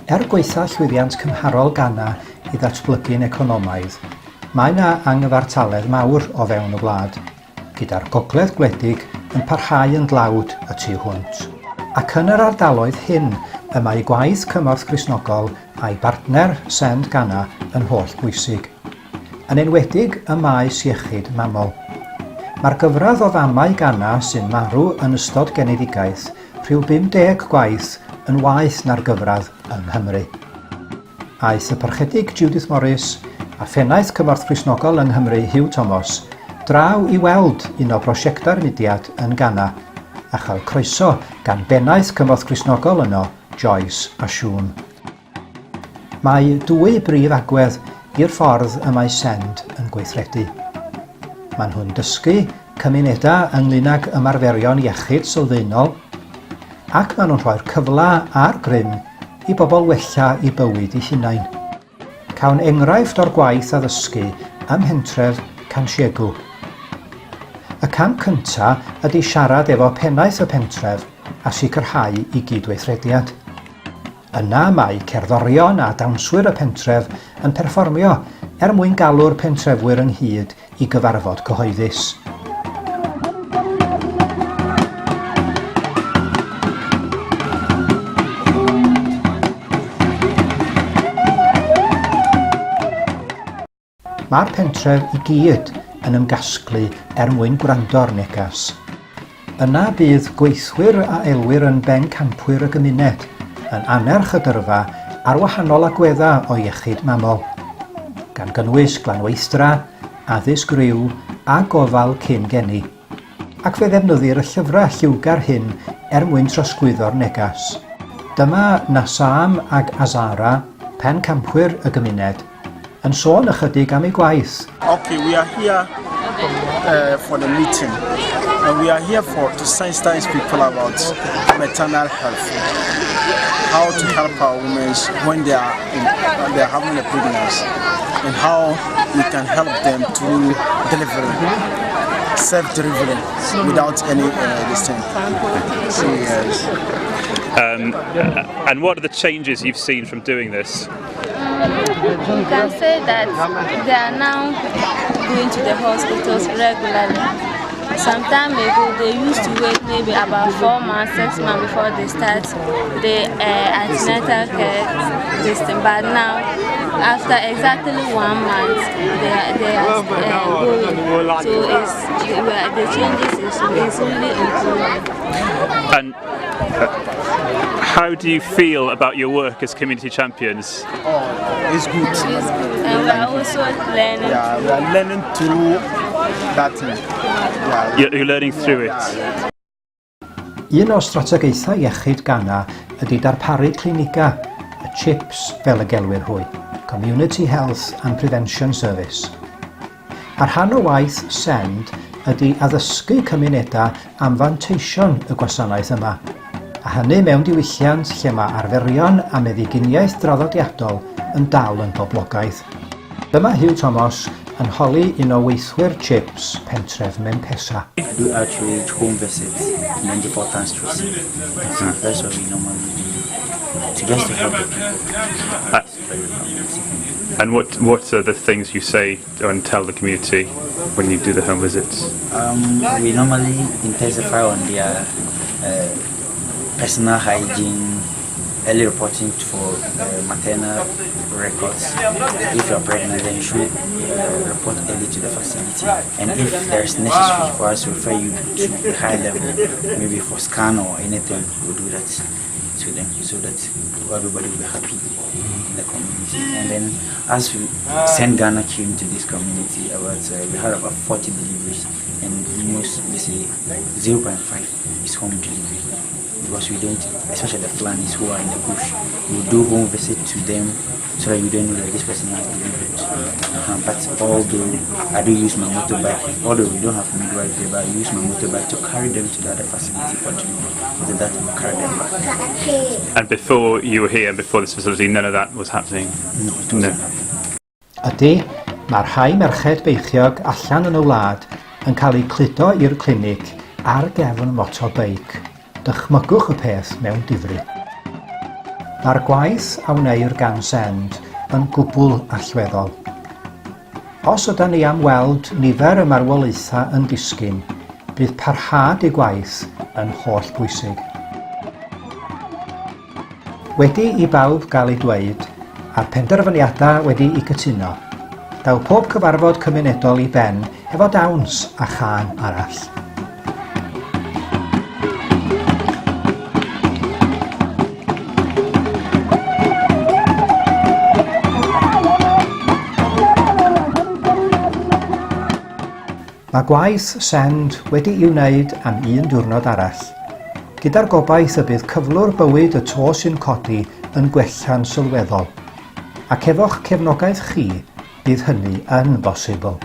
gweitha llwyddiant cymharol Ghana i ddatblygu'n economaidd, mae yna anghyfartaledd mawr o fewn y wlad, gyda'r gogledd gwledig yn parhau yn dlawd y tu hwnt. Ac yn yr ardaloedd hyn, y mae gwaith cymorth Cristnogol a'i bartner Send Ghana yn holl bwysig. Yn enwedig y maes iechyd mamol. Mae'r gyfradd o famau Ghana sy'n marw yn ystod genedigaeth rhyw 50 gwaith yn waeth na'r gyfradd yng Nghymru. Aeth y parchedig Judith Morris a phennaeth cymorth Cristnogol yng Nghymru Hugh Thomas draw i weld un o brosiectau'r mudiad yn Ghana a chael croeso gan bennaeth cymorth Cristnogol yno, Joyce a Siwn. Mae 2 brif agwedd i'r ffordd y mae Send yn gweithredu. Maen nhw'n dysgu cymunedau ynglŷn ag ymarferion iechyd sylfaenol ac maen nhw'n rhoi'r cyfle a'r grym i bobl wella i bywyd eu hunain. Cawn enghraifft o'r gwaith addysgu ym mhentref Cansiegw. Y cam cyntaf ydy siarad efo pennaeth y pentref a sicrhau i gydweithrediad. Yna mae cerddorion a dawnswyr y pentref yn perfformio mwyn galw'r pentrefwyr ynghyd i gyfarfod cyhoeddus. Mae'r pentref i gyd yn ymgasglu mwyn gwrando'r negas. Yna bydd gweithwyr a elwyr yn bencampwyr y gymuned yn anerch y dyrfa ar wahanol agweddau o iechyd mamol, gan gynnwys glanweithstra, addysg ryw a gofal cyn geni, ac fe ddefnyddir y llyfrau lliwgar hyn mwyn trosglwyddo'r negas. Dyma Nasam ag Azara, pencampwyr y gymuned, yn sôn ychydig am ei gwaith. Okay, we are here for the meeting, and we are here to sensitize people about maternal health, how to help our women when they are having a pregnancy, and how we can help them to deliver, self-delivery without any distance. So, yes. And what are the changes you've seen from doing this? We can say that they are now going to the hospitals regularly. Some time ago, they used to wait maybe about 4 months, 6 months before they start the antenatal care system. But now, after exactly 1 month, they are going. So the changes is really improving. And how do you feel about your work as community champions? Oh, it's good. It's good. And we are also learning. Yeah, we are learning through that thing. Yeah. You're learning through it. Un o strategaethau iechyd Ghana ydy darparu clinica, y CHIPS fel y gelwir hwy, Community Health and Prevention Service. Ar rhan o waith Send ydy addysgu cymunedau am fanteision y gwasanaeth yma, a hynny mewn diwylliant lle mae arferion a meddyginiaeth draddodiadol yn dal yn boblogaidd. Dyma Hugh Thomas yn holi un o weithwyr CHIPS pentref Mempesa. I do outreach home visits 94 times to see. That's what we normally do, just to help the people. And what are the things you say and tell the community when you do the home visits? We normally intensify on their personal hygiene, early reporting for maternal records. If you are pregnant, then you should report early to the facility. And if there is necessary for us to refer you to high level, maybe for scan or anything, we'll do that to them so that everybody will be happy in the community. And then as we Send Ghana came to this community, we had about 40 deliveries, and most basically 0.5 is home delivery. Because we don't, especially the Fulanis who are in the bush, we do home visit to them so that you don't know that this person has delivered. But although I do use my motorbike, although we don't have midwife there, but I use my motorbike to carry them to the other facility for delivery. After that, we carry them back. And before you were here, before this facility, none of that was happening? No, it wasn't happening. Ydy, mae'r rhai merched beichiog allan yn y wlad yn cael eu cludo i'r clinig ar gefn motobeic. Dychmygwch y peth mewn difri. Mae'r gwaith a wneir gan Send yn gwbl allweddol. Os ydym ni am weld nifer y marwolaethau yn disgyn, bydd parhad ei gwaith yn holl bwysig. Wedi i bawb gael ei dweud, a'r penderfyniadau wedi i cytuno, daw pob cyfarfod cymunedol i ben efo dawns a chan arall. Mae gwaith Send wedi i'w wneud am un diwrnod arall, gyda'r gobaith y bydd cyflwr bywyd y to sy'n codi yn gwella'n sylweddol, ac efo'ch cefnogaeth chi, bydd hynny yn bosibl.